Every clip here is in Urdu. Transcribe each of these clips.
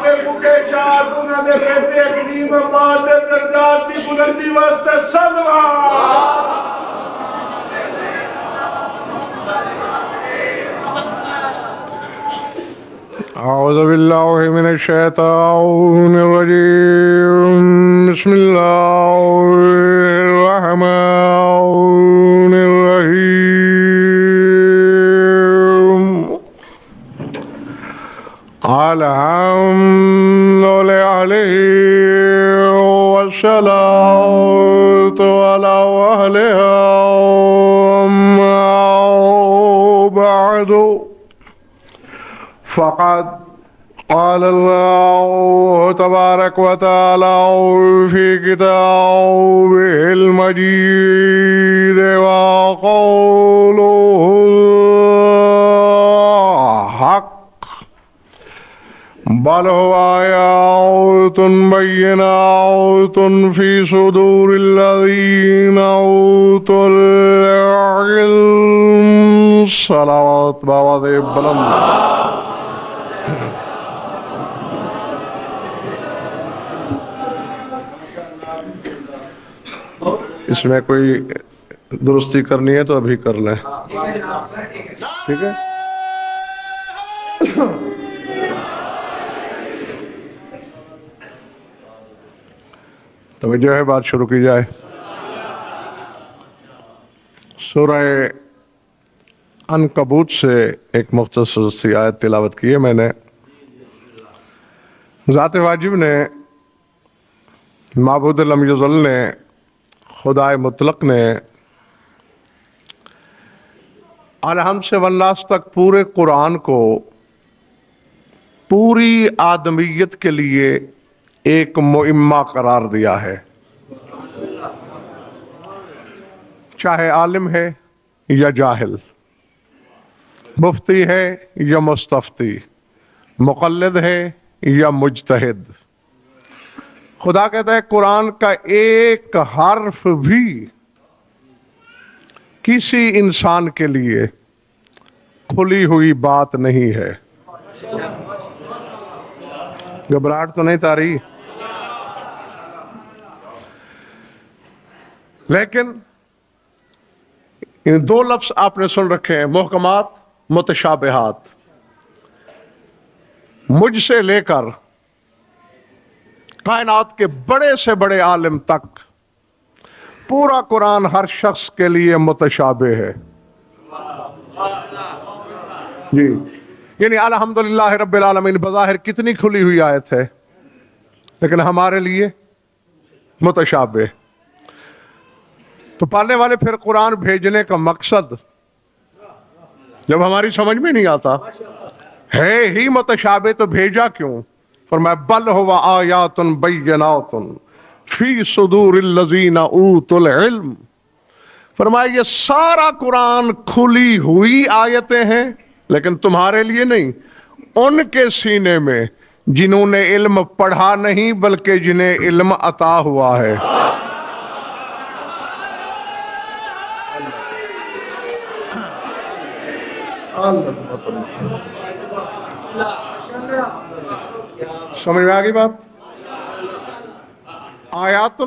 کے مکیشات انہوں نے رہتے قدیم آباد درجات کی بلندی واسطے صلوات. اعوذ باللہ من الشیطان الرجیم. بسم اللہ الرحمن الرحیم. الحمد للہ والصلاة علی اہلہا اما بعد فقد قال الله تبارك وتعالى في كتابه المجيد وقوله الحق بل هو آيات بينات في صدور الذين أوتوا العلم. صلوات بابا بلند. اس میں کوئی درستی کرنی ہے تو ابھی کر لیں. ٹھیک ہے. توجہ ہے، بات شروع کی جائے. سورہ عنکبوت سے ایک مختصر سی آیت تلاوت کی ہے میں نے. ذات واجب نے، معبود لم یزل نے، خدائے مطلق نے الحمد سے والناس تک پورے قرآن کو پوری آدمیت کے لیے ایک مہمہ قرار دیا ہے. چاہے عالم ہے یا جاہل، مفتی ہے یا مستفتی، مقلد ہے یا مجتہد. خدا کہتا ہے قرآن کا ایک حرف بھی کسی انسان کے لیے کھلی ہوئی بات نہیں ہے. گھبراہٹ تو نہیں تاری؟ لیکن ان دو لفظ آپ نے سن رکھے ہیں، محکمات، متشابہات. مجھ سے لے کر کائنات کے بڑے سے بڑے عالم تک پورا قرآن ہر شخص کے لیے متشابہ ہے. جی، یعنی الحمدللہ رب العالمین بظاہر کتنی کھلی ہوئی آیت ہے، لیکن ہمارے لیے متشابہ. تو پالنے والے پھر قرآن بھیجنے کا مقصد جب ہماری سمجھ میں نہیں آتا ہے ہی متشابہ تو بھیجا کیوں؟ فرمایا بل هو آیات بینات فی صدور الذین اوتوا العلم. فرمایا یہ سارا قرآن کھلی ہوئی آیتیں ہیں، لیکن تمہارے لیے نہیں، ان کے سینے میں جنہوں نے علم پڑھا نہیں بلکہ جنہیں علم عطا ہوا ہے. سمجھ میں آگئی بات؟ آیات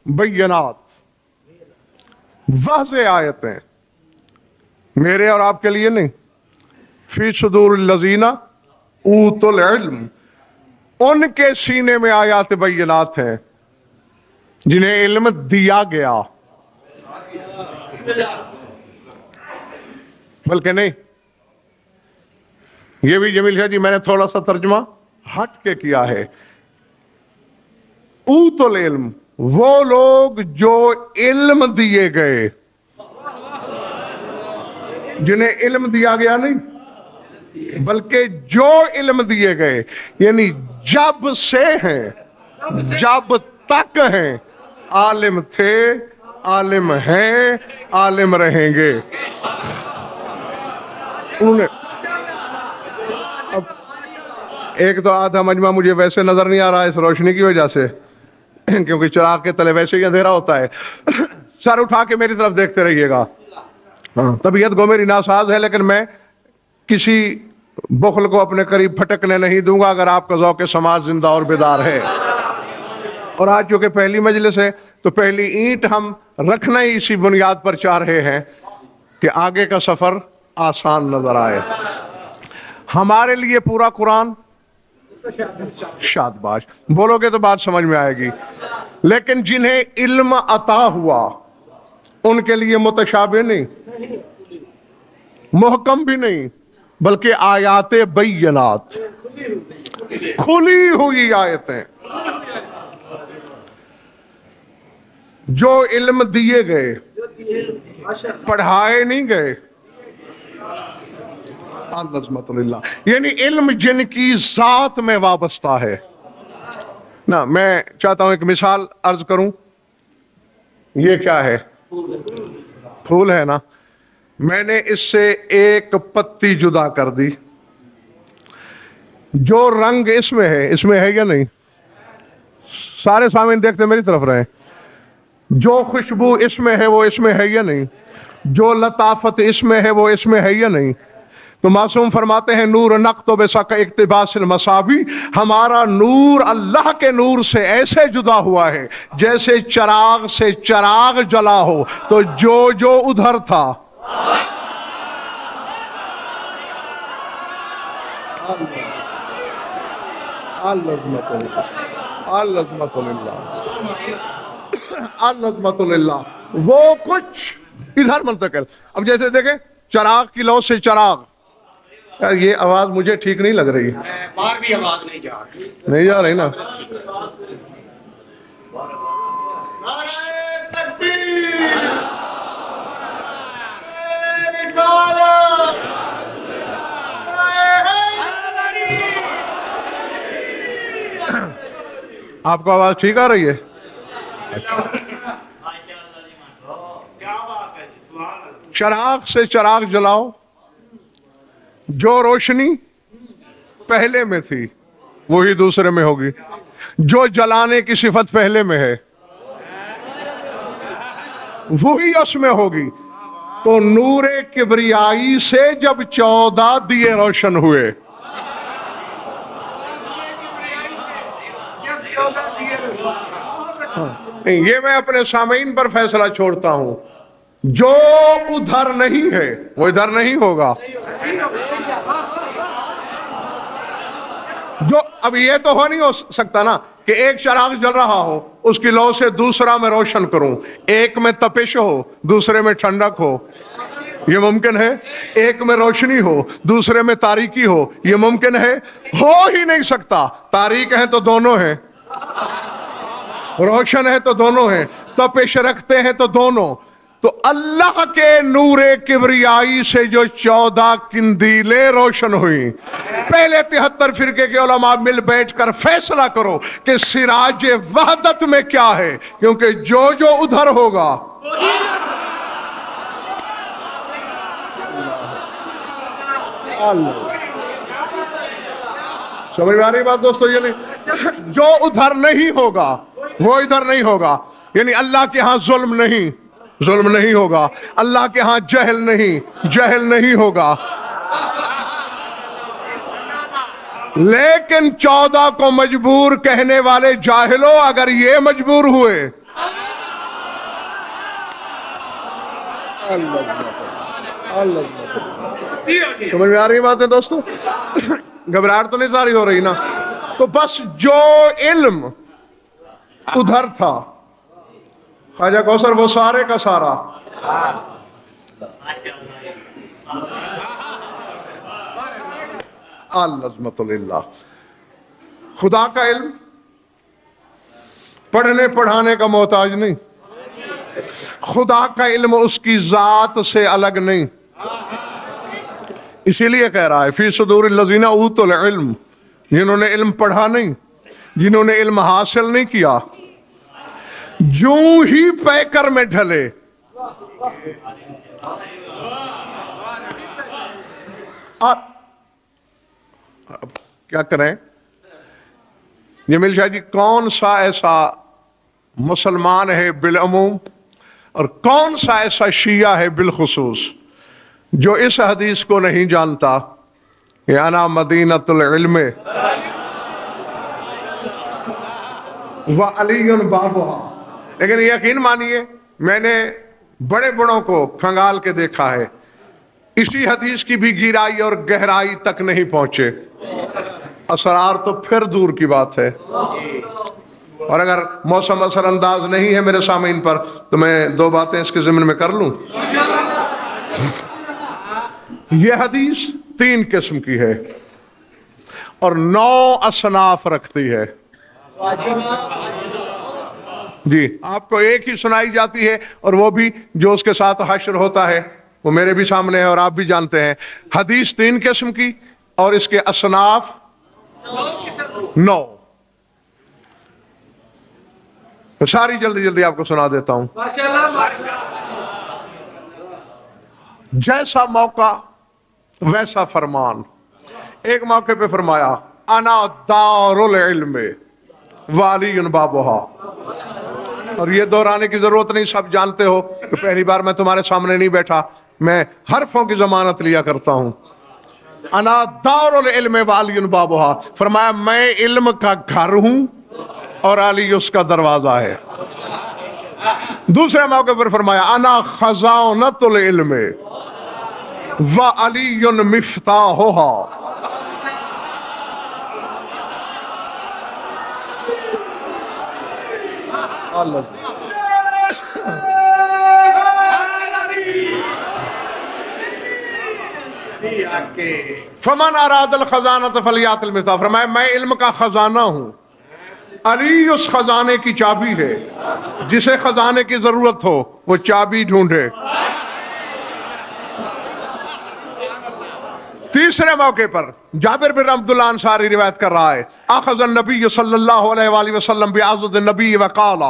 بینات، واضح آیتیں، میرے اور آپ کے لیے نہیں. فی صدور الذین اوتوا العلم، ان کے سینے میں آیات بینات ہیں جنہیں علم دیا گیا. بلکہ نہیں، یہ بھی جمیل شاہ جی میں نے تھوڑا سا ترجمہ ہٹ کے کیا ہے. اوت العلم، وہ لوگ جو علم دیے گئے، جنہیں علم دیا گیا نہیں بلکہ جو علم دیے گئے، یعنی جب سے ہیں، جب تک ہیں، عالم تھے، عالم ہیں، عالم رہیں گے. اب ایک تو آدھا مجمع مجھے ویسے نظر نہیں آ رہا ہے اس روشنی کی وجہ سے، کیونکہ چراغ کے تلے ویسے ہی اندھیرا ہوتا ہے. سر اٹھا کے میری طرف دیکھتے رہیے گا. طبیعت گو میری ناساز ہے، لیکن میں کسی بخل کو اپنے قریب پھٹکنے نہیں دوں گا اگر آپ کا ذوق سماج زندہ اور بیدار ہے۔ اور آج چونکہ پہلی مجلس ہے تو پہلی اینٹ ہم رکھنا ہی اسی بنیاد پر چاہ رہے ہیں کہ آگے کا سفر آسان نظر آئے۔ ہمارے لیے پورا قرآن شادباش، بولو گے تو بات سمجھ میں آئے گی، لیکن جنہیں علم عطا ہوا ان کے لیے متشابہ نہیں، محکم بھی نہیں، بلکہ آیات بینات، کھلی ہوئی آیتیں، جو علم دیے گئے، پڑھائے نہیں گئے۔ العظمت للہ، یعنی علم جن کی ذات میں وابستہ ہے نا۔ میں چاہتا ہوں ایک مثال عرض کروں۔ یہ کیا ہے؟ پھول ہے نا، میں نے اس سے ایک پتی جدا کر دی، جو رنگ اس میں ہے یا نہیں؟ سارے سامعین دیکھتے میری طرف رہے، جو خوشبو اس میں ہے وہ اس میں ہے یا نہیں؟ جو لطافت اس میں ہے وہ اس میں ہے یا نہیں؟ تو معصوم فرماتے ہیں نور نقطو بسق اقتباس المصابی، ہمارا نور اللہ کے نور سے ایسے جدا ہوا ہے جیسے چراغ سے چراغ جلا ہو، تو جو ادھر تھا العظمت للہ، وہ کچھ ادھر منتقل۔ اب جیسے دیکھیں چراغ کی لو سے چراغ، یار یہ آواز مجھے ٹھیک نہیں لگ رہی، باہر بھی آواز نہیں جا رہی، نہیں جا رہی نا۔ آپ کو آواز ٹھیک آ رہی ہے؟ چراغ سے چراغ جلاؤ، جو روشنی پہلے میں تھی وہی دوسرے میں ہوگی، جو جلانے کی صفت پہلے میں ہے وہی اس میں ہوگی۔ تو نور کبریائی سے جب 14 دیے روشن ہوئے، یہ میں اپنے سامعین پر فیصلہ چھوڑتا ہوں، جو ادھر نہیں ہے وہ ادھر نہیں ہوگا۔ جو اب یہ تو ہو نہیں ہو سکتا نا کہ ایک چراغ جل رہا ہو، اس کی لو سے دوسرا میں روشن کروں، ایک میں تپش ہو دوسرے میں ٹھنڈک ہو، یہ ممکن ہے؟ ایک میں روشنی ہو دوسرے میں تاریکی ہو، یہ ممکن ہے؟ ہو ہی نہیں سکتا۔ تاریک ہے تو دونوں ہیں، روشن ہے تو دونوں ہیں، تپش رکھتے ہیں تو دونوں۔ تو اللہ کے نور کبریائی سے جو 14 قندیلیں روشن ہوئیں، پہلے 73 فرقے کے علماء مل بیٹھ کر فیصلہ کرو کہ سراج وحدت میں کیا ہے، کیونکہ جو ادھر ہوگا سمجھ میں آ رہی بات دوستو؟ یہ نہیں، جو ادھر نہیں ہوگا وہ ادھر نہیں ہوگا۔ یعنی اللہ کے ہاں ظلم نہیں ہوگا، اللہ کے ہاں جہل نہیں ہوگا، لیکن 14 کو مجبور کہنے والے جاہلوں اگر یہ مجبور ہوئے، سمجھ میں آ رہی بات ہے دوستو؟ گھبراہٹ تو نہیں ظاہر ہو رہی نا؟ تو بس جو علم ادھر تھا خواجہ کوثر وہ سارے کا سارا العظمت للہ۔ خدا کا علم پڑھنے پڑھانے کا محتاج نہیں، خدا کا علم اس کی ذات سے الگ نہیں، اسی لیے کہہ رہا ہے فی صدور الذین اوتوا العلم، جنہوں نے علم پڑھا نہیں، جنہوں نے علم حاصل نہیں کیا، جو ہی پیکر میں ڈھلے اب کیا کریں؟ جمیل شاہ جی، کون سا ایسا مسلمان ہے بالعموم اور کون سا ایسا شیعہ ہے بالخصوص جو اس حدیث کو نہیں جانتا کہ انا مدینۃ العلم وعلی بابھا. لیکن یقین مانیے میں نے بڑے بڑوں کو کھنگال کے دیکھا ہے، اسی حدیث کی بھی گہرائی اور گہرائی تک نہیں پہنچے. اسرار تو پھر دور کی بات ہے. اور اگر موسم اثر انداز نہیں ہے میرے سامعین پر تو میں دو باتیں اس کے ضمن میں کر لوں. یہ حدیث 3 قسم کی ہے اور 9 اصناف رکھتی ہے. جی آپ کو ایک ہی سنائی جاتی ہے اور وہ بھی جو اس کے ساتھ حشر ہوتا ہے وہ میرے بھی سامنے ہے اور آپ بھی جانتے ہیں. حدیث 3 قسم کی اور اس کے اصناف 9. ساری جلدی جلدی آپ کو سنا دیتا ہوں. جیسا موقع ویسا فرمان. ایک موقع پہ فرمایا انا دار العلم وعلی بابھا، اور یہ دہرانے کی ضرورت نہیں، سب جانتے ہو کہ پہلی بار میں تمہارے سامنے نہیں بیٹھا، میں حرفوں کی ضمانت لیا کرتا ہوں. انا دار العلم وعلی بابھا، فرمایا میں علم کا گھر ہوں اور علی اس کا دروازہ ہے. دوسرے موقع پر فرمایا انا خزانۃ العلم وعلی مفتاحھا. فمن اراد الخزانۃ فلیات المفتاح، فرمایا میں علم کا خزانہ ہوں، علی اس خزانے کی چابی ہے، جسے خزانے کی ضرورت ہو وہ چابی ڈھونڈے. تیسرے موقع پر جابر بن عبداللہ انصاری روایت کر رہا ہے اخذ النبی صلی اللہ علیہ وآلہ وسلم بعضد النبی وقال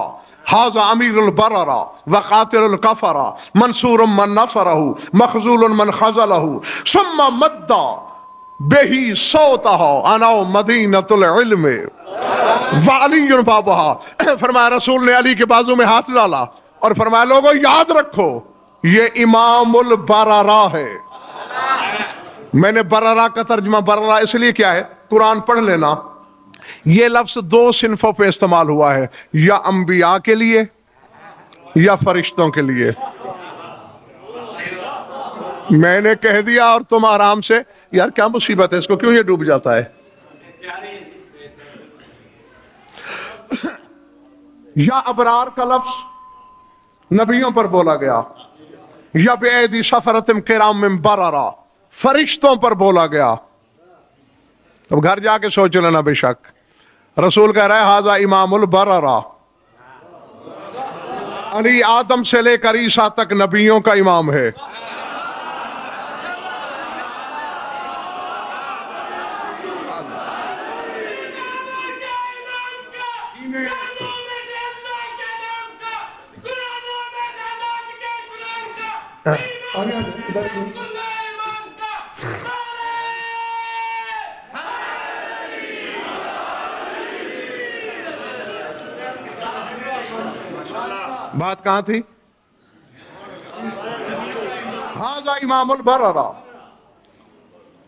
هذا امیر البرر وقاتل الكفر منصور من نصره مخذول من خذله ثم مد به صوته انا مدینۃ العلم وعلی بابھا. فرمایا رسول نے علی کے بازو میں ہاتھ ڈالا اور فرمایا لوگوں یاد رکھو یہ امام البررہ ہے. میں نے بررہ کا ترجمہ بررہ اس لیے کیا ہے، قرآن پڑھ لینا. یہ لفظ 2 صنفوں پہ استعمال ہوا ہے، یا انبیاء کے لیے یا فرشتوں کے لیے. میں نے کہہ دیا اور تم آرام سے یار کیا مصیبت ہے، اس کو کیوں یہ ڈوب جاتا ہے. یا ابرار کا لفظ نبیوں پر بولا گیا، یا بِأَيْدِي سَفَرَةٍ كِرَامٍ بَرَرَةٍ فرشتوں پر بولا گیا. اب گھر جا کے سوچ لینا. بے شک رسول کہہ رہا ہے ھذا امام البررہ، علی آدم سے لے کر عیسیٰ تک نبیوں کا امام ہے. بات کہاں تھی؟ ھذا امام البررہ.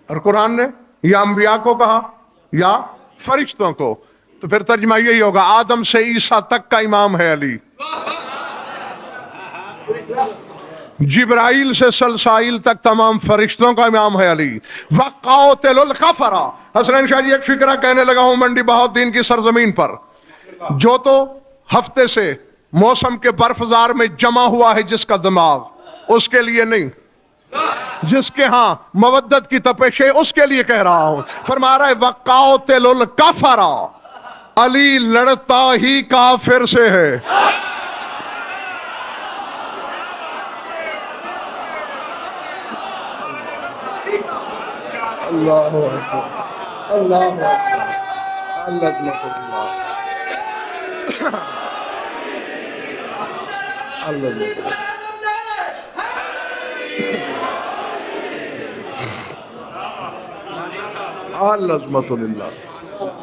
اور قرآن نے یا انبیاء کو کہا یا فرشتوں کو، تو پھر ترجمہ یہی ہوگا آدم سے عیسیٰ تک کا امام ہے علی. جبرائیل سے سلسائیل تک تمام فرشتوں کا امام ہے علی. وقاتل الکفر. حسنین شاہ جی ایک فکرہ کہنے لگا ہوں منڈی بہت دین کی سرزمین پر، جو تو ہفتے سے موسم کے برفزار میں جمع ہوا ہے جس کا دماغ، اس کے لیے نہیں، جس کے ہاں مودت کی تپش ہے اس کے لیے کہہ رہا ہوں. فرما رہا ہے وقاتل الکفر، علی لڑتا ہی کافر سے ہے. اللہ اکبر اللہ اکبر عظمت للہ.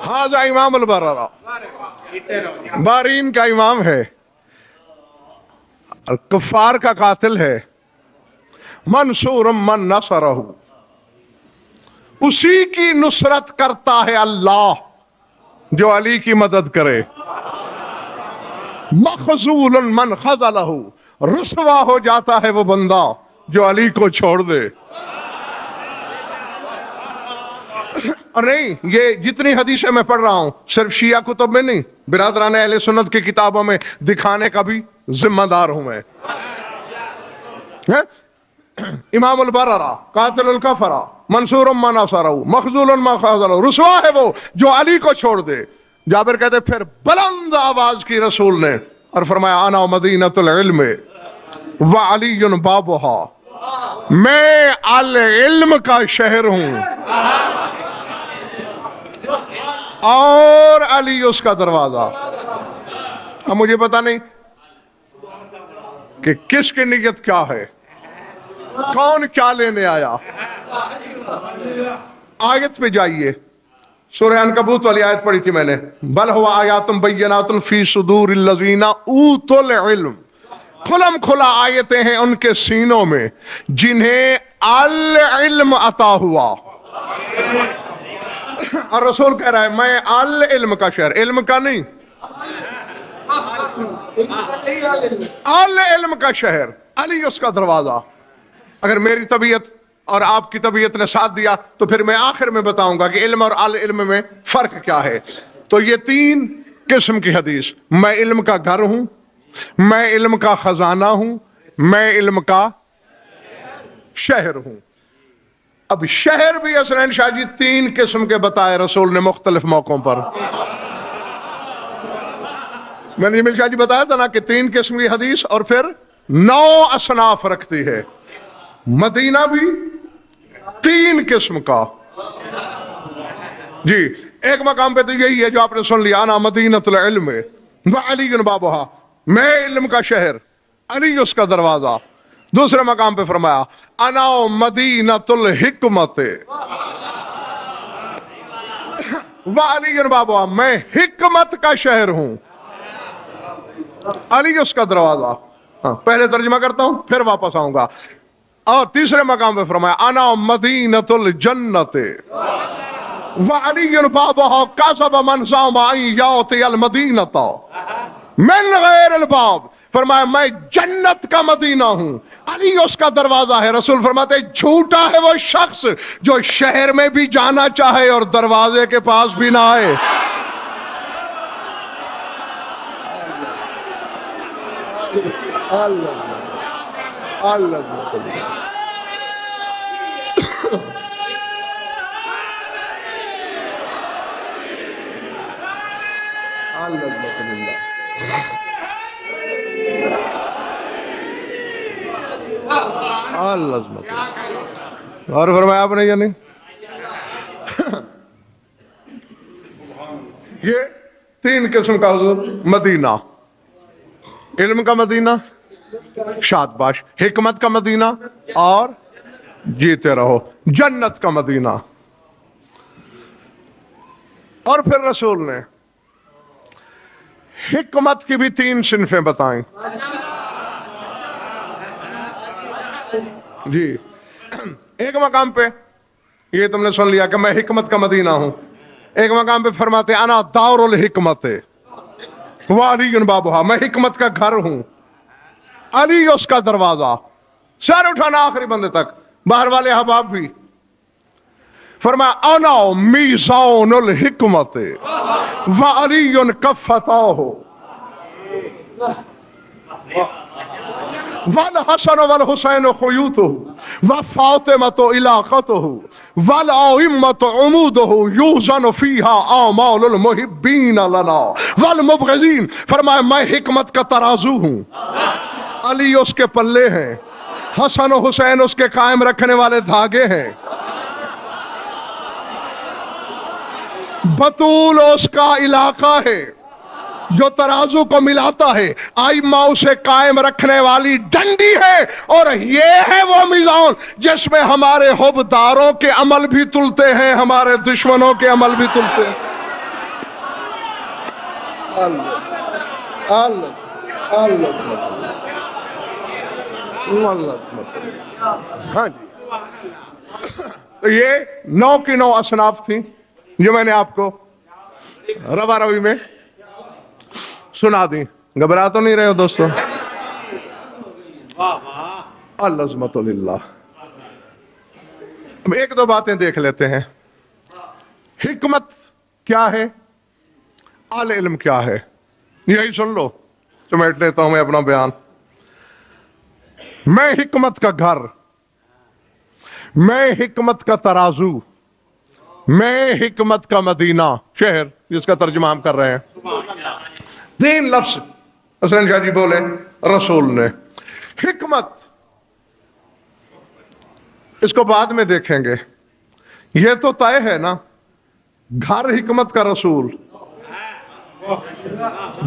ھذا امام البررہ، بارین کا امام ہے، کفار کا قاتل ہے. منصور من نصرہ، اسی کی نصرت کرتا ہے اللہ جو علی کی مدد کرے. مخذول من خذلہ، رسوا ہو جاتا ہے وہ بندہ جو علی کو چھوڑ دے. اور نہیں، یہ جتنی حدیثیں میں پڑھ رہا ہوں صرف شیعہ کتب میں نہیں، برادران اہل سنت کی کتابوں میں دکھانے کا بھی ذمہ دار ہوں میں. امام البررہ، قاتل الکفرہ، منصور ما نصرہ، مخذول ما خذلہ، رسوا ہے وہ جو علی کو چھوڑ دے. جابر کہتے پھر بلند آواز کی رسول نے اور فرمایا انا مدینۃ العلم وعلی بابھا، میں العلم کا شہر ہوں اور علی اس کا دروازہ. اب مجھے پتا نہیں کہ کس کی نیت کیا ہے، کون کیا لینے آیا. آیت پہ جائیے، سورہ عنکبوت والی آیت پڑھی تھی میں نے. بل ہوا آیات بینات فی صدور الذین اوتوا العلم، کھلم کھلا آیتیں ہیں ان کے سینوں میں جنہیں العلم عطا ہوا. اور رسول کہہ رہا ہے میں العلم کا شہر، علم کا نہیں، العلم کا شہر، علی اس کا دروازہ. اگر میری طبیعت اور آپ کی طبیعت نے ساتھ دیا تو پھر میں آخر میں بتاؤں گا کہ علم اور العلم میں فرق کیا ہے. تو یہ تین قسم کی حدیث، میں علم کا گھر ہوں، میں علم کا خزانہ ہوں، میں علم کا شہر ہوں. اب شہر بھی حسنین شاہ جی تین قسم کے بتائے رسول نے مختلف موقعوں پر. میں نے جمیل شاہ جی بتایا تھا نا کہ تین قسم کی حدیث اور پھر 9 اصناف رکھتی ہے. مدینہ بھی 3 قسم کا. جی ایک مقام پہ تو یہی ہے جو آپ نے سن لیا، انا مدینۃ العلم وعلی بابھا، میں علم کا شہر، علی اس کا دروازہ. دوسرے مقام پہ فرمایا انا مدینۃ الحکمت وعلی بابھا، میں حکمت کا شہر ہوں، علی اس کا دروازہ. پہلے ترجمہ کرتا ہوں پھر واپس آؤں گا. اور تیسرے مقام پہ فرمایا انا مدینۃ الجنت وعلی بابھا کذب من زعم ان یؤتی المدینۃ من غیر الباب. فرمایا میں جنت کا مدینہ ہوں، علی اس کا دروازہ ہے. رسول فرماتے جھوٹا ہے وہ شخص جو شہر میں بھی جانا چاہے اور دروازے کے پاس بھی نہ آئے. اور فرمایا آپ نے یعنی یہ 3 قسم کا حضور مدینہ، علم کا مدینہ، شادباش، حکمت کا مدینہ اور جیتے رہو جنت کا مدینہ. اور پھر رسول نے حکمت کی بھی 3 صنفیں بتائیں. جی ایک مقام پہ یہ تم نے سن لیا کہ میں حکمت کا مدینہ ہوں. ایک مقام پہ فرماتے انا دار الحکمت وعلی بابھا، میں حکمت کا گھر ہوں، علی اس کا دروازہ. سر اٹھانا آخری بندے تک، باہر والے احباب بھی. فرمایا انا میزان الحکمت وعلی کفتاہ والحسن والحسین خیوطہ وفاطمۃ علاقتہ والائمۃ عمودہ یوزن فیہا اعمال المحبین لنا والمبغضین. فرمایا میں حکمت کا ترازو ہوں، علی اس کے پلے ہیں، حسن و حسین اس کے قائم رکھنے والے دھاگے ہیں، بطول اس کا علاقہ ہے جو ترازو کو ملاتا ہے، آئمہ اسے قائم رکھنے والی ڈنڈی ہے، اور یہ ہے وہ میزان جس میں ہمارے حبداروں کے عمل بھی تلتے ہیں، ہمارے دشمنوں کے عمل بھی تلتے ہیں. ہاں جی تو یہ 9 کی 9 اصناف تھی جو میں نے آپ کو روا روی میں سنا دی. گھبرا تو نہیں رہے ہو دوستو؟ العظمت للہ. ہم ایک دو باتیں دیکھ لیتے ہیں. حکمت کیا ہے؟ اعلی علم کیا ہے؟ یہی سن لو، سمیٹ لیتا ہوں میں اپنا بیان. میں حکمت کا گھر، میں حکمت کا ترازو، میں حکمت کا مدینہ شہر، جس کا ترجمہ ہم کر رہے ہیں. 3 لفظ حسین شاہ جی بولے رسول نے. حکمت اس کو بعد میں دیکھیں گے. یہ تو طے ہے نا، گھر حکمت کا رسول،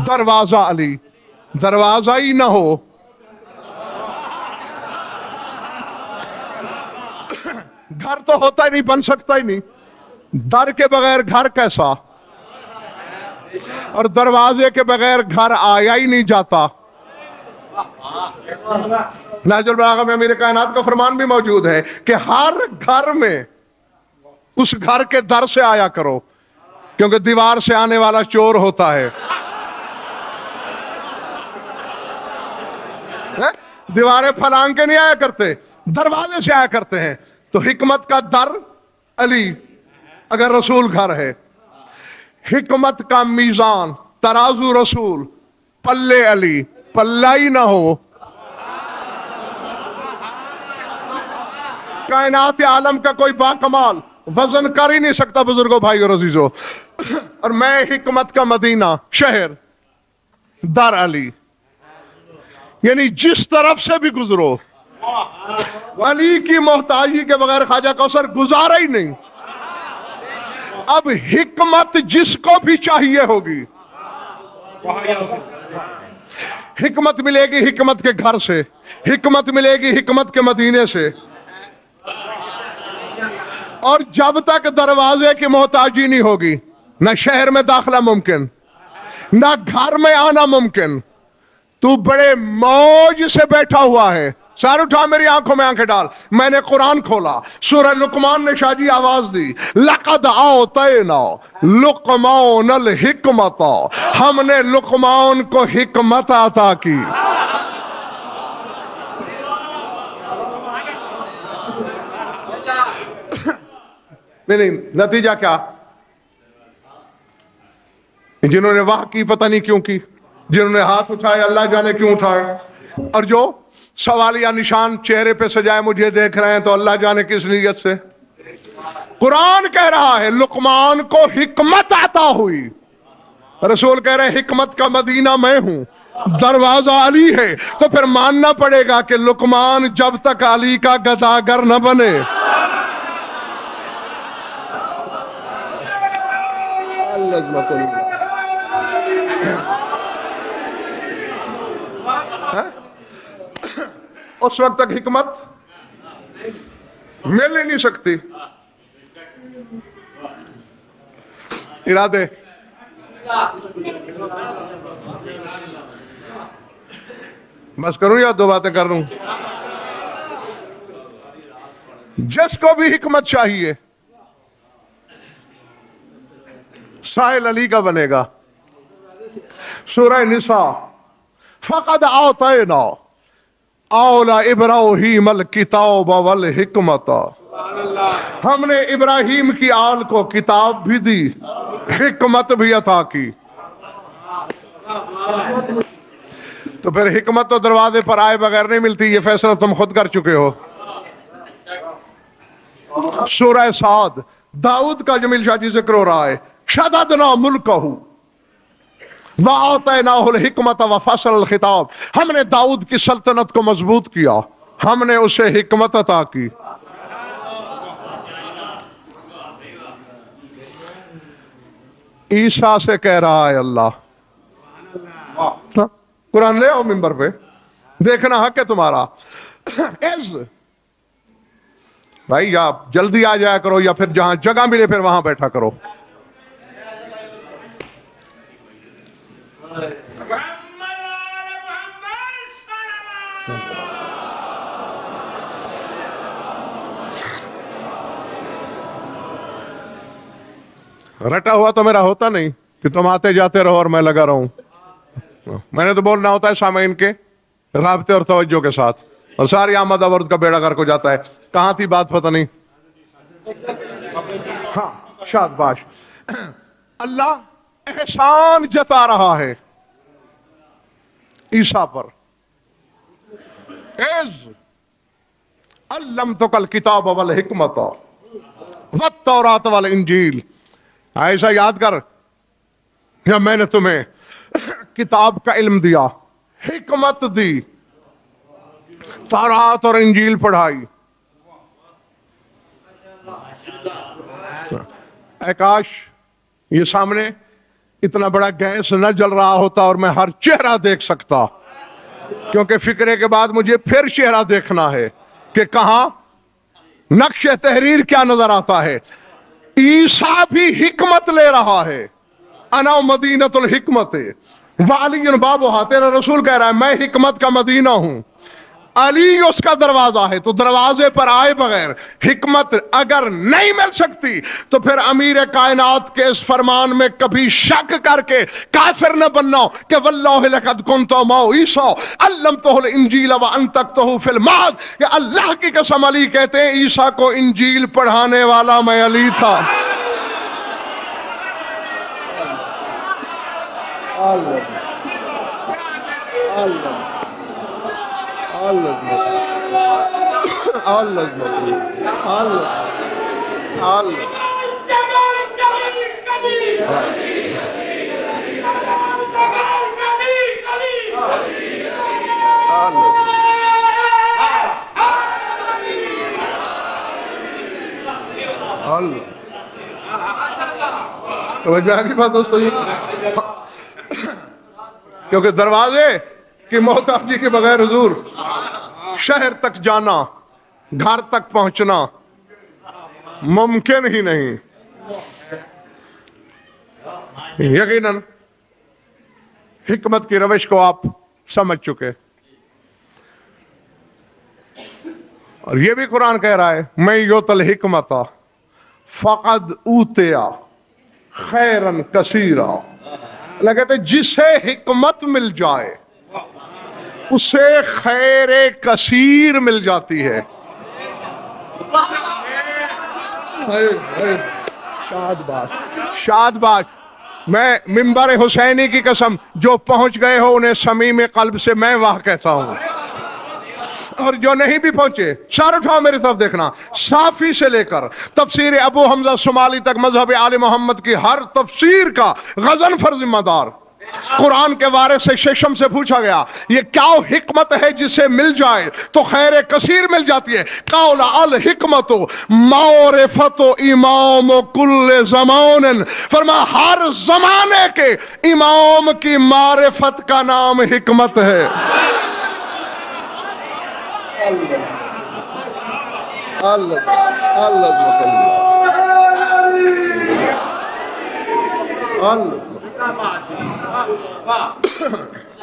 دروازہ علی. دروازہ ہی نہ ہو گھر تو ہوتا ہی نہیں، بن سکتا ہی نہیں. در کے بغیر گھر کیسا؟ اور دروازے کے بغیر گھر آیا ہی نہیں جاتا. نہج البلاغہ میں امیر کائنات کا فرمان بھی موجود ہے کہ ہر گھر میں اس گھر کے در سے آیا کرو، کیونکہ دیوار سے آنے والا چور ہوتا ہے. دیواریں پھلانگ کے نہیں آیا کرتے، دروازے سے آیا کرتے ہیں. تو حکمت کا در علی اگر رسول گھر ہے، حکمت کا میزان ترازو رسول، پلے علی، پلہ ہی نہ ہو کائنات عالم کا کوئی باکمال وزن کر ہی نہیں سکتا. بزرگوں، بھائیو، عزیزو. اور میں حکمت کا مدینہ شہر، در علی، یعنی جس طرف سے بھی گزرو علی کی محتاجی کے بغیر خواجہ کوثر گزارا ہی نہیں. اب حکمت جس کو بھی چاہیے ہوگی، حکمت ملے گی حکمت کے گھر سے، حکمت ملے گی حکمت کے مدینے سے. اور جب تک دروازے کی محتاجی نہیں ہوگی، نہ شہر میں داخلہ ممکن، نہ گھر میں آنا ممکن. تو بڑے موج سے بیٹھا ہوا ہے. سار اٹھا، میری آنکھوں میں آنکھیں ڈال. میں نے قرآن کھولا، سورہ لقمان نے شاہ جی آواز دی، لقد آتینا لقمان الحکمت، ہم نے لقمان کو حکمت عطا کی. نہیں، نتیجہ کیا؟ جنہوں نے واہ کی پتہ نہیں کیوں کی، جنہوں نے ہاتھ اٹھائے اللہ جانے کیوں اٹھائے، اور جو سوالیہ نشان چہرے پہ سجائے مجھے دیکھ رہے ہیں تو اللہ جانے کس نیت سے. قرآن کہہ رہا ہے لقمان کو حکمت عطا ہوئی. رسول کہہ رہے حکمت کا مدینہ میں ہوں، دروازہ علی ہے. تو پھر ماننا پڑے گا کہ لقمان جب تک علی کا گداگر نہ بنے. اس وقت تک حکمت مل ہی نہیں سکتی. ارادے بس کروں یا 2 باتیں کر لوں؟ جس کو بھی حکمت چاہیے سائل علی کا بنے گا. سورہ نساء، فقد آتینا آل ابراہیم الکتاب والحکمت، ہم نے ابراہیم کی آل کو کتاب بھی دی، حکمت بھی عطا کی. تو پھر حکمت تو دروازے پر آئے بغیر نہیں ملتی، یہ فیصلہ تم خود کر چکے ہو. سورہ سعد، داؤد کا جمیل شاہ جی ذکر ہو رہا ہے. شددنا ملکہ وآتیناہ الحکمت وفصل الخطاب، ہم نے داؤد کی سلطنت کو مضبوط کیا، ہم نے اسے حکمت عطا کی. عیسیٰ سے کہہ رہا ہے اللہ، قرآن لے آؤ ممبر پہ، دیکھنا حق ہے تمہارا. بھائی یا جلدی آ جایا کرو یا پھر جہاں جگہ ملے پھر وہاں بیٹھا کرو. رٹا ہوا تو میرا ہوتا نہیں کہ تم آتے جاتے رہو اور میں لگا رہوں. میں نے تو بولنا ہوتا ہے سامعین کے رابطے اور توجہ کے ساتھ, اور ساری آمد آورد کا بیڑا غرق ہو جاتا ہے. کہاں تھی بات پتہ نہیں. ہاں شاباش. اللہ احسان جتا رہا ہے عیسیٰ پر. علمتک الکتاب والحکمت والتوراۃ والانجیل. ایسا یاد کر یا میں نے تمہیں کتاب کا علم دیا, حکمت دی, تورات اور انجیل پڑھائی. اے کاش یہ سامنے اتنا بڑا گیس نہ جل رہا ہوتا اور میں ہر چہرہ دیکھ سکتا, کیونکہ فکرے کے بعد مجھے پھر چہرہ دیکھنا ہے کہ کہاں نقش تحریر کیا نظر آتا ہے. عیسیٰ بھی حکمت لے رہا ہے. انا مدینۃ الحکمت وعلی بابھا. تیرا رسول کہہ رہا ہے میں حکمت کا مدینہ ہوں, علی اس کا دروازہ ہے. تو دروازے پر آئے بغیر حکمت اگر نہیں مل سکتی تو پھر امیر کائنات کے اس فرمان میں کبھی شک کر کے کافر نہ بننا کہ واللہ لقد کنت معه عیسیٰ علمتہ الانجیل وانطقتہ فی المہد. کہ اللہ کی قسم علی کہتے ہیں عیسیٰ کو انجیل پڑھانے والا میں علی تھا. توجہ آگی بات دوستو جی. کیونکہ دروازے کی محتاجی کے بغیر حضور شہر تک جانا, گھر تک پہنچنا ممکن ہی نہیں. یقیناً حکمت کی روش کو آپ سمجھ چکے, اور یہ بھی قرآن کہہ رہا ہے میں یوت الحکمت فقد اوتیا خیرن کثیرا. اللہ کہتے ہیں جسے حکمت مل جائے اسے خیر کثیر مل جاتی ہے. شاد باش. میں منبر حسینی کی قسم جو پہنچ گئے ہو انہیں صمیم قلب سے میں واہ کہتا ہوں, اور جو نہیں بھی پہنچے سار اٹھاؤ میری طرف دیکھنا. صافی سے لے کر تفسیر ابو حمزہ شمالی تک مذہب آل محمد کی ہر تفسیر کا غضن فر ذمہ دار. قرآن کے وارث سے ششم سے پوچھا گیا یہ کیا حکمت ہے جسے مل جائے تو خیر کثیر مل جاتی ہے. قول الحکمت معرفت امام کل زمان. فرما ہر زمانے کے امام کی معرفت کا نام حکمت ہے.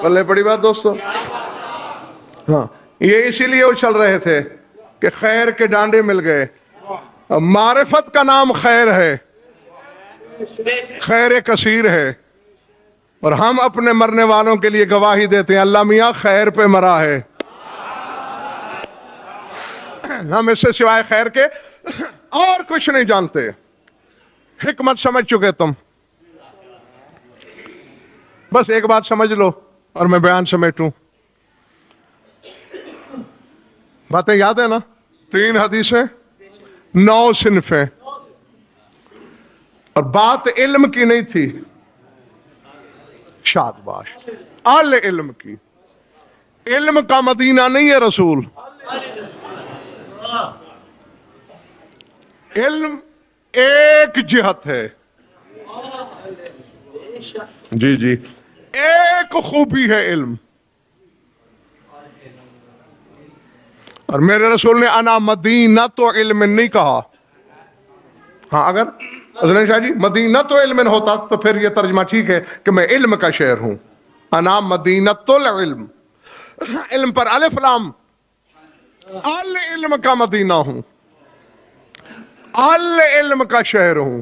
بلے بڑی بات دوستو. ہاں یہ اسی لیے اچھل رہے تھے کہ خیر کے ڈانڈے مل گئے. معرفت کا نام خیر ہے, خیر کثیر ہے, اور ہم اپنے مرنے والوں کے لیے گواہی دیتے ہیں اللہ میاں خیر پہ مرا ہے. ہم اس سے سوائے خیر کے اور کچھ نہیں جانتے. حکمت سمجھ چکے تم. بس ایک بات سمجھ لو اور میں بیان سمیٹوں. باتیں یاد ہے نا؟ 3 حدیثیں 9 صنفیں, اور بات علم کی نہیں تھی, شاباش, العلم کی. علم کا مدینہ نہیں ہے رسول. علم ایک جہت ہے, جی جی ایک خوبی ہے علم. اور میرے رسول نے انا مدینۃ علم نہیں کہا. ہاں اگر حضرت شاہ جی مدینۃ علم ہوتا تو پھر یہ ترجمہ ٹھیک ہے کہ میں علم کا شہر ہوں. انا مدینۃ العلم, علم پر الف لام, العلم کا مدینہ ہوں, العلم کا شہر ہوں.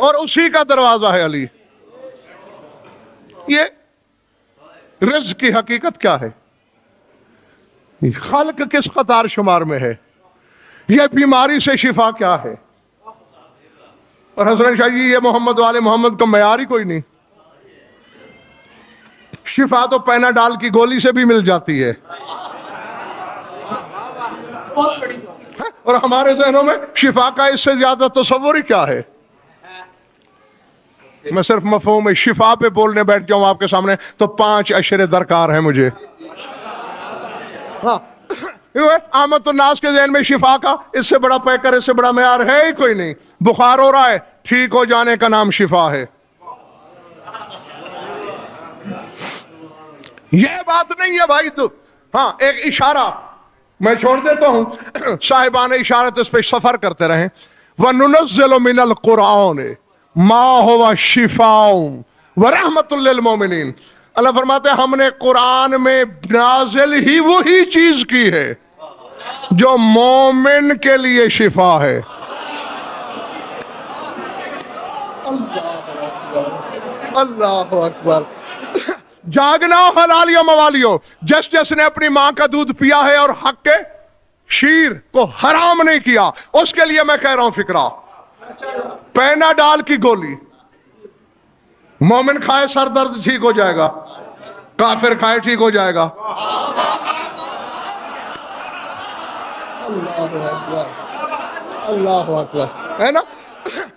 اور اسی کا دروازہ ہے علی. یہ رزق کی حقیقت کیا ہے؟ خلق کس قطار شمار میں ہے؟ یہ بیماری سے شفا کیا ہے؟ اور حسن شاہ جی، یہ محمد والے محمد کا معیار ہی کوئی نہیں. شفا تو پیناڈال کی گولی سے بھی مل جاتی ہے، اور ہمارے ذہنوں میں شفا کا اس سے زیادہ تصور ہی کیا ہے؟ میں صرف مفہوم شفا پہ بولنے بیٹھ جاؤں آپ کے سامنے تو 5 اشرے درکار ہیں مجھے. آمد الناس کے ذہن میں شفا کا اس سے بڑا پیکر، اس سے بڑا معیار ہے ہی کوئی نہیں. بخار ہو رہا ہے، ٹھیک ہو جانے کا نام شفا ہے. یہ بات نہیں ہے بھائی. تو ہاں ایک اشارہ میں چھوڑ دیتا ہوں، صاحبان اشارت اس پہ سفر کرتے رہیں. وَنُنَزِّلُ مِنَ الْقُرْآنِ مَا هُوَ شِفَاءٌ وَرَحْمَةٌ لِّلْمُؤْمِنِينَ. اللہ فرماتے ہیں ہم نے قرآن میں نازل ہی وہی چیز کی ہے جو مومن کے لیے شفا ہے. اللہ اکبر. جاگنا حلالیوں موالیوں، جس نے اپنی ماں کا دودھ پیا ہے اور حق کے شیر کو حرام نہیں کیا، اس کے لیے میں کہہ رہا ہوں فکرہ. پیناڈال کی گولی مومن کھائے سر درد ٹھیک ہو جائے گا، کافر کھائے ٹھیک ہو جائے گا. اللہ اکبر ہے نا.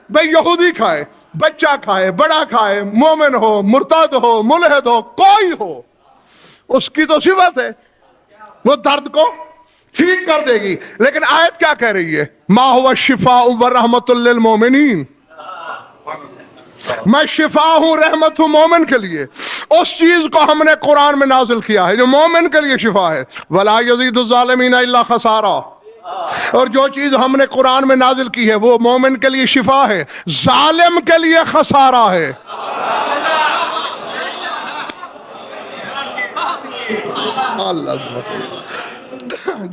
بھئی یہودی کھائے، بچہ کھائے، بڑا کھائے، مومن ہو، مرتد ہو، ملحد ہو، کوئی ہو، اس کی تو صفت ہے، وہ درد کو ٹھیک کر دے گی. لیکن آیت کیا کہہ رہی ہے؟ ما هو شفاء ورحمۃ للمؤمنین. میں شفا ہوں، رحمت ہوں مومن کے لیے. اس چیز کو ہم نے قرآن میں نازل کیا ہے جو مومن کے لیے شفا ہے. ولا یزید الظالمین الا خسارا. اور جو چیز ہم نے قرآن میں نازل کی ہے وہ مومن کے لیے شفا ہے، ظالم کے لیے خسارہ ہے.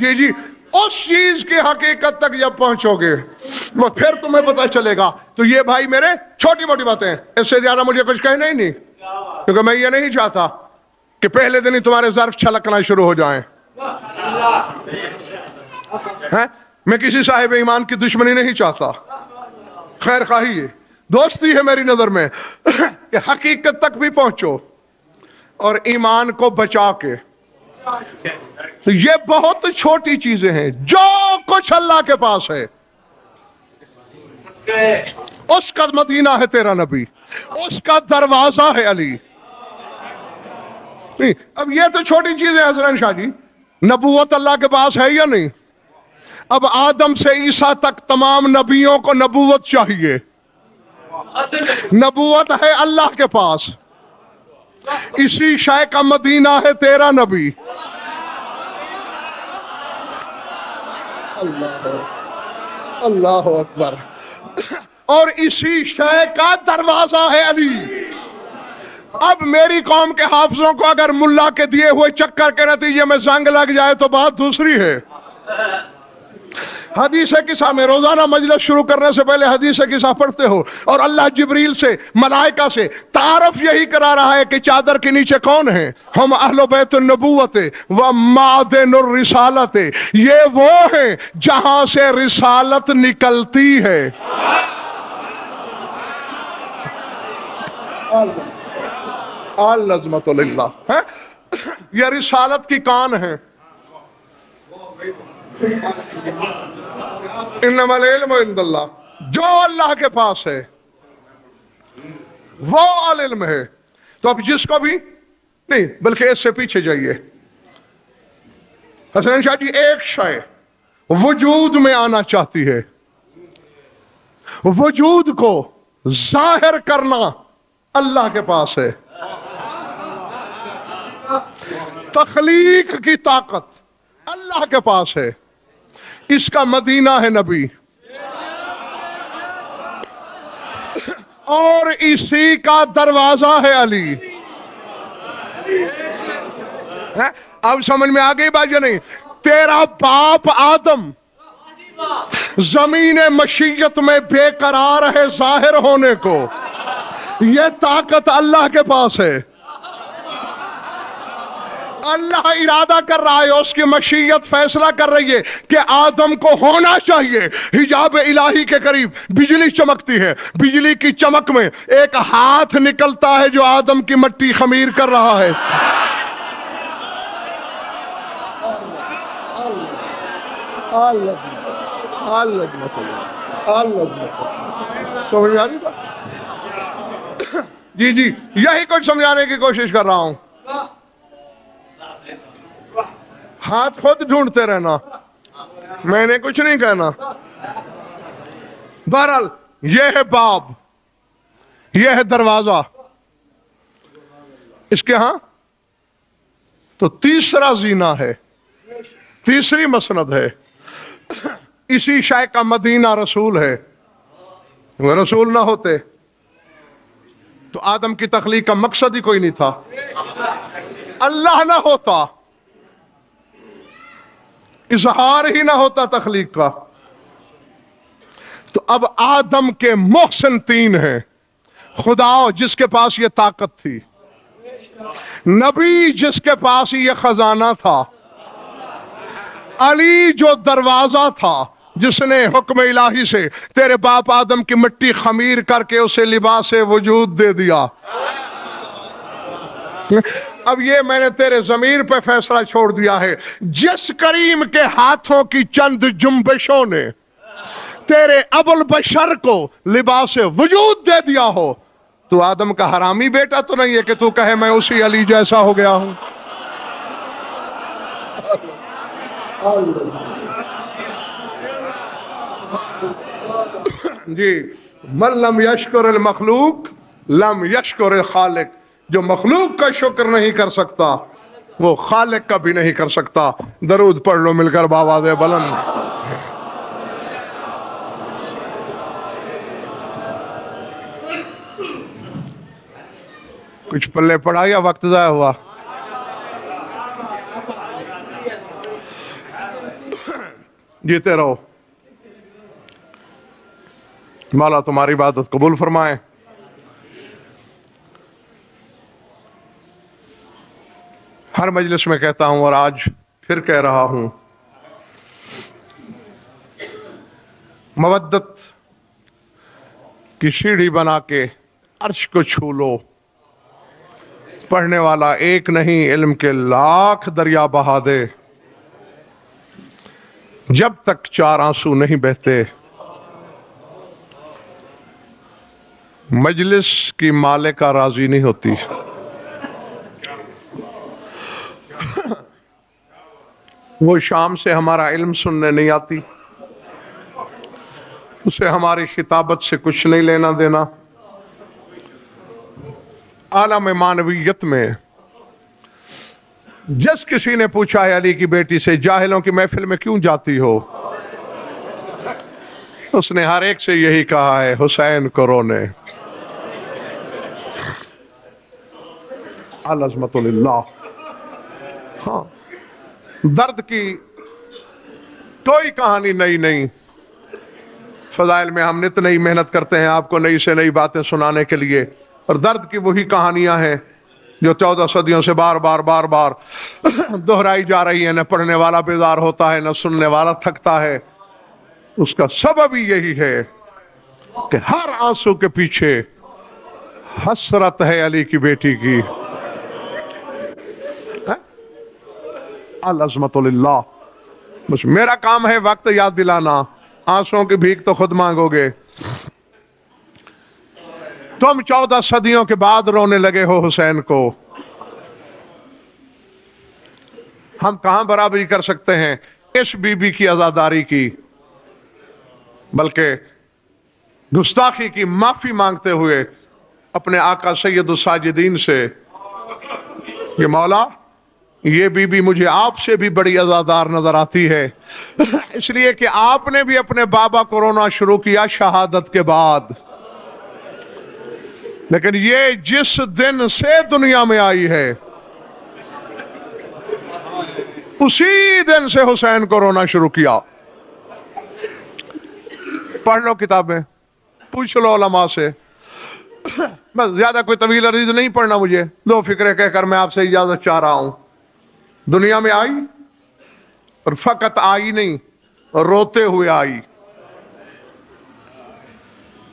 جی جی، اس چیز کی حقیقت تک جب پہنچو گے وہ پھر تمہیں پتہ چلے گا. تو یہ بھائی میرے چھوٹی موٹی باتیں، اس سے زیادہ مجھے کچھ کہنا ہی نہیں، کیونکہ میں یہ نہیں چاہتا کہ پہلے دن ہی تمہارے ظرف چھلکنا شروع ہو جائیں. میں کسی صاحب ایمان کی دشمنی نہیں چاہتا، خیر خواہی ہے، دوستی ہے میری نظر میں کہ حقیقت تک بھی پہنچو اور ایمان کو بچا کے. یہ بہت چھوٹی چیزیں ہیں. جو کچھ اللہ کے پاس ہے اس کا مدینہ ہے تیرا نبی، اس کا دروازہ ہے علی. اب یہ تو چھوٹی چیزیں حسن شاہ جی. نبوت اللہ کے پاس ہے یا نہیں؟ اب آدم سے عیسیٰ تک تمام نبیوں کو نبوت چاہیے. نبوت ہے اللہ کے پاس، اسی شے کا مدینہ ہے تیرا نبی. اللہ اکبر. اور اسی شے کا دروازہ ہے علی. اب میری قوم کے حافظوں کو اگر ملا کے دیے ہوئے چکر کے نتیجے میں زنگ لگ جائے تو بات دوسری ہے. حدیث قصہ میں روزانہ مجلس شروع کرنے سے پہلے حدیث قصہ پڑھتے ہو، اور اللہ جبریل سے ملائکہ سے تعارف یہی کرا رہا ہے کہ چادر کے نیچے کون ہیں؟ ہم اہل بیت النبوت و معدن الرسالت. یہ وہ ہیں جہاں سے رسالت نکلتی ہے. العظمت للہ. یہ رسالت کی کان ہے. انما العلم عند اللہ. جو اللہ کے پاس ہے وہ علم ہے. تو اب جس کو بھی نہیں، بلکہ اس سے پیچھے جائیے. حسن شاہ جی، ایک شے وجود میں آنا چاہتی ہے، وجود کو ظاہر کرنا اللہ کے پاس ہے. تخلیق کی طاقت اللہ کے پاس ہے، اس کا مدینہ ہے نبی، اور اسی کا دروازہ ہے علی. اب سمجھ میں آ گئی بات یا نہیں؟ تیرا باپ آدم زمین مشیت میں بے قرار ہے ظاہر ہونے کو، یہ طاقت اللہ کے پاس ہے۔ اللہ ارادہ کر رہا ہے، اس کی مشیت فیصلہ کر رہی ہے کہ آدم کو ہونا چاہیے حجاب الہی کے قریب بجلی چمکتی ہے، بجلی کی چمک میں ایک ہاتھ نکلتا ہے جو آدم کی مٹی خمیر کر رہا ہے۔ سمجھ آ رہی بات؟ جی جی، یہی کچھ سمجھانے کی کوشش کر رہا ہوں۔ ہاتھ خود ڈھونڈتے رہنا، میں نے کچھ نہیں کہنا۔ بہرحال یہ ہے باب، یہ ہے دروازہ، اس کے ہاں تو تیسرا زینہ ہے، تیسری مسند ہے۔ اسی شے کا مدینہ رسول ہے، رسول نہ ہوتے تو آدم کی تخلیق کا مقصد ہی کوئی نہیں تھا۔ اللہ نہ ہوتا، اظہار ہی نہ ہوتا تخلیق کا، تو اب آدم کے محسن تین ہیں، خدا جس کے پاس یہ طاقت تھی، نبی جس کے پاس یہ خزانہ تھا، علی جو دروازہ تھا جس نے حکم الہی سے تیرے باپ آدم کی مٹی خمیر کر کے اسے لباس وجود دے دیا۔ اب یہ میں نے تیرے ضمیر پہ فیصلہ چھوڑ دیا ہے، جس کریم کے ہاتھوں کی چند جنبشوں نے تیرے ابو البشر کو لباس وجود دے دیا ہو، تو آدم کا حرامی بیٹا تو نہیں ہے کہ تو کہے میں اسی علی جیسا ہو گیا ہوں۔ جی، من لم یشکر المخلوق لم یشکر الخالق، جو مخلوق کا شکر نہیں کر سکتا وہ خالق کا بھی نہیں کر سکتا۔ درود پڑھ لو مل کر بآواز بلند۔ کچھ پلے پڑا یا وقت ضائع ہوا؟ جیتے رہو، مولا تمہاری عبادت قبول فرمائے۔ ہر مجلس میں کہتا ہوں اور آج پھر کہہ رہا ہوں، مودت کی سیڑھی بنا کے عرش کو چھو لو، پڑھنے والا ایک نہیں علم کے لاکھ دریا بہا دے، جب تک چار آنسو نہیں بہتے مجلس کی مالکہ راضی نہیں ہوتی۔ وہ شام سے ہمارا علم سننے نہیں آتی، اسے ہماری خطابت سے کچھ نہیں لینا دینا۔ عالم معنویت میں جس کسی نے پوچھا ہے علی کی بیٹی سے جاہلوں کی محفل میں کیوں جاتی ہو، اس نے ہر ایک سے یہی کہا ہے حسین کو رونے۔ العظمت للہ۔ ہاں، درد کی کوئی کہانی نئی نہیں، فضائل میں ہم نت نئی محنت کرتے ہیں آپ کو نئی سے نئی باتیں سنانے کے لیے، اور درد کی وہی کہانیاں ہیں جو 14 صدیوں سے بار بار دہرائی جا رہی ہیں۔ نہ پڑھنے والا بیدار ہوتا ہے، نہ سننے والا تھکتا ہے۔ اس کا سبب ہی یہی ہے کہ ہر آنسو کے پیچھے حسرت ہے علی کی بیٹی کی۔ العظمت للہ۔ بس میرا کام ہے وقت یاد دلانا، آنسوں کی بھیک تو خود مانگو گے۔ تم 14 صدیوں کے بعد رونے لگے ہو حسین کو، ہم کہاں برابری کر سکتے ہیں اس بی بی کی عزاداری کی، بلکہ گستاخی کی معافی مانگتے ہوئے اپنے آقا سید الساجدین سے کہ مولا یہ بی بی مجھے آپ سے بھی بڑی عزادار نظر آتی ہے، اس لیے کہ آپ نے بھی اپنے بابا کو رونا شروع کیا شہادت کے بعد، لیکن یہ جس دن سے دنیا میں آئی ہے اسی دن سے حسین کو رونا شروع کیا۔ پڑھ لو کتابیں، پوچھ لو علماء سے. بس زیادہ کوئی طویل عریض نہیں پڑھنا مجھے، دو فکرے کہہ کر میں آپ سے اجازت چاہ رہا ہوں. دنیا میں آئی اور فقط آئی نہیں، روتے ہوئے آئی.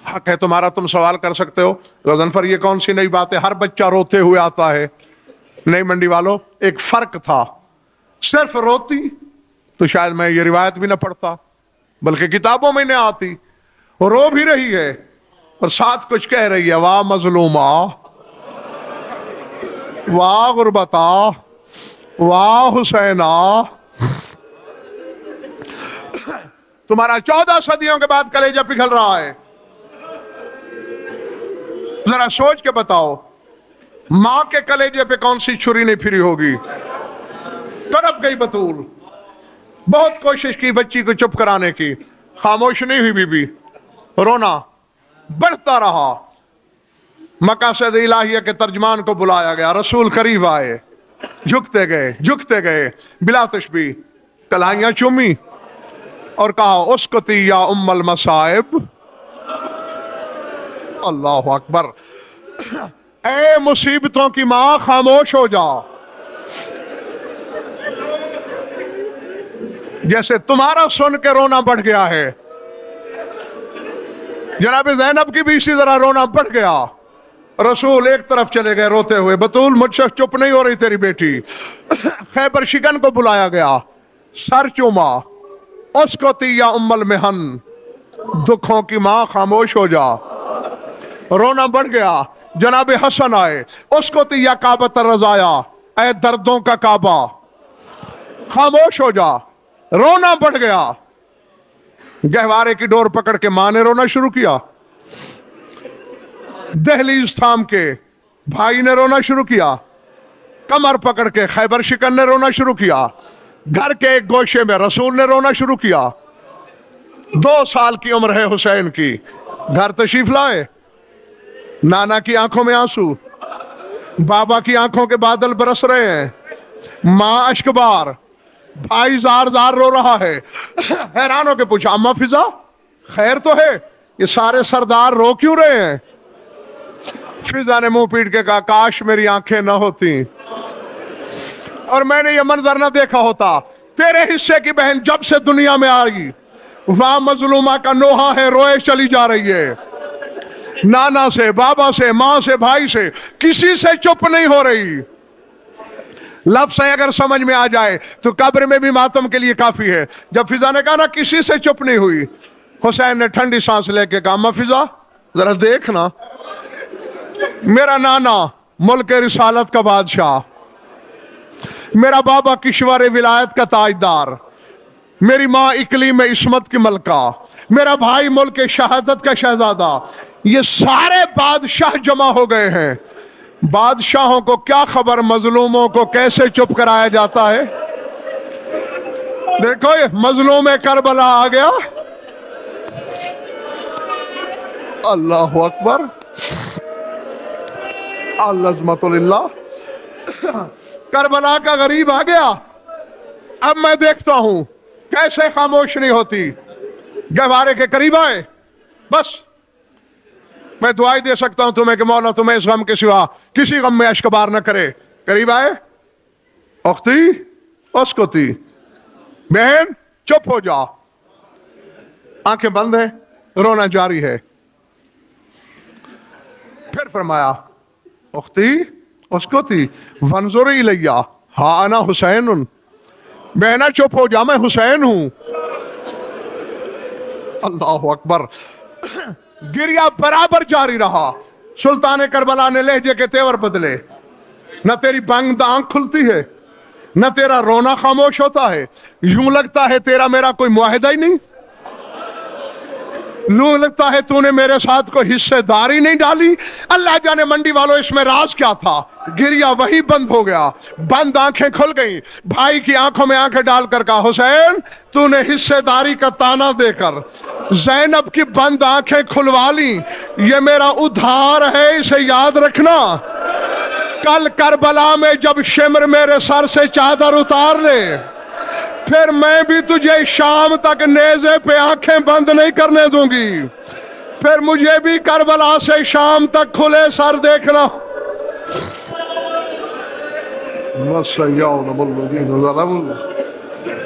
حق ہے تمہارا، تم سوال کر سکتے ہو غضنفر یہ کون سی نئی بات ہے، ہر بچہ روتے ہوئے آتا ہے. نہیں منڈی والوں، ایک فرق تھا. صرف روتی تو شاید میں یہ روایت بھی نہ پڑھتا، بلکہ کتابوں میں نہ آتی. رو بھی رہی ہے اور ساتھ کچھ کہہ رہی ہے، واہ مظلومہ، واہ غربتا، واہ حسینہ. تمہارا 14 صدیوں کے بعد کلیجہ پگھل رہا ہے. ذرا سوچ کے بتاؤ، ماں کے کلیجے پہ کون سی چھری نہیں پھری ہوگی. تڑپ گئی بطول، بہت کوشش کی بچی کو چپ کرانے کی، خاموش نہیں ہوئی. بی بی رونا بڑھتا رہا. مقاصد الہیہ کے ترجمان کو بلایا گیا، رسول قریب آئے، جھکتے گئے بلا تشبیہ، کلائیاں چومی اور کہا اسکتی یا ام المصائب. اللہ اکبر. اے مصیبتوں کی ماں خاموش ہو جا. جیسے تمہارا سن کے رونا بڑھ گیا ہے، جناب زینب کی بھی اسی طرح رونا بڑھ گیا. رسول ایک طرف چلے گئے روتے ہوئے، بطول مجھ سے چپ نہیں ہو رہی تیری بیٹی. خیبر شکن کو بلایا گیا، سر چوما، اسکتی یا ام المحن، دکھوں کی ماں خاموش ہو جا. رونا بڑھ گیا. جناب حسن آئے، اسکتی یا کعبۃ الرضایا، اے دردوں کا کعبہ خاموش ہو جا. رونا بڑھ گیا. گہوارے کی ڈور پکڑ کے ماں نے رونا شروع کیا، دہلیز تھام کے بھائی نے رونا شروع کیا، کمر پکڑ کے خیبر شکن نے رونا شروع کیا، گھر کے ایک گوشے میں رسول نے رونا شروع کیا. 2 سال کی عمر ہے حسین کی، گھر تشریف لائے، نانا کی آنکھوں میں آنسو، بابا کی آنکھوں کے بادل برس رہے ہیں، ماں اشکبار، بھائی زار زار رو رہا ہے. حیران ہو کے پوچھا، اماں فضا خیر تو ہے؟ یہ سارے سردار رو کیوں رہے ہیں؟ فضا نے منہ پیٹ کے کہا، کاش میری آنکھیں نہ ہوتی اور میں نے یہ منظر نہ دیکھا ہوتا. تیرے حصے کی بہن جب سے دنیا میں آئی، وہاں مظلومہ کا نوحہ ہے، روئے چلی جا رہی ہے. نانا سے، بابا سے، ماں سے، بھائی سے، کسی سے چپ نہیں ہو رہی. لفظ اگر سمجھ میں آ جائے تو قبر میں بھی ماتم کے لیے کافی ہے. جب فضا نے کہا نا کسی سے چپ نہیں ہوئی، حسین نے ٹھنڈی سانس لے کے کہا، اماں فضا ذرا دیکھنا، میرا نانا ملک رسالت کا بادشاہ، میرا بابا کشور ولایت کا تاجدار، میری ماں اقلیم عصمت کی ملکہ، میرا بھائی ملک شہادت کا شہزادہ، یہ سارے بادشاہ جمع ہو گئے ہیں. بادشاہوں کو کیا خبر مظلوموں کو کیسے چپ کرایا جاتا ہے. دیکھو یہ مظلوم کربلا آ گیا. اللہ اکبر، العظمت للہ. کربلا کا غریب آ گیا. اب میں دیکھتا ہوں کیسے خاموش نہیں ہوتی. گہوارے کے قریب آئے، بس میں دعائی دے سکتا ہوں تمہیں کہ مولا تمہیں اس غم کے سوا کسی غم میں اشکبار نہ کرے. قریب آئے، اختی اسکتی، بہن چپ ہو جا. آنکھیں بند ہیں، رونا جاری ہے. پھر فرمایا، اختی اسکتی ونظری الیہ ہا انا حسین، بہنا چپ ہو جا، میں حسین ہوں. اللہ اکبر. گریہ برابر جاری رہا. سلطان کربلا نے لہجے کے تیور بدلے. نہ تیری بند آنکھ کھلتی ہے، نہ تیرا رونا خاموش ہوتا ہے. یوں لگتا ہے تیرا میرا کوئی معاہدہ ہی نہیں. یوں لگتا ہے تو نے میرے ساتھ کوئی حصے داری نہیں ڈالی. اللہ جانے منڈی والوں اس میں راز کیا تھا. گریہ وہی بند ہو گیا، بند آنکھیں کھل گئیں. بھائی کی آنکھوں میں آنکھیں ڈال کر کہا، حسین تو نے حصے داری کا تانا دے کر زینب کی بند آنکھیں کھلوا لی. یہ میرا ادھار ہے، اسے یاد رکھنا. کل کربلا میں جب شمر میرے سر سے چادر اتار لے، پھر میں بھی تجھے شام تک نیزے پہ آنکھیں بند نہیں کرنے دوں گی، پھر مجھے بھی کربلا سے شام تک کھلے سر دیکھنا۔ وَسَيَعْلَمُ الَّذِينَ ظَلَمُوا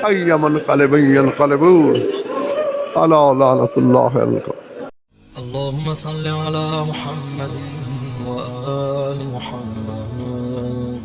أَيَّ مُنقَلِبٍ يَنقَلِبُونَ أَلَا لَعْنَةُ اللَّهِ عَلَى الْكَافِرِينَ۔ اللهم صل على محمد وآل محمد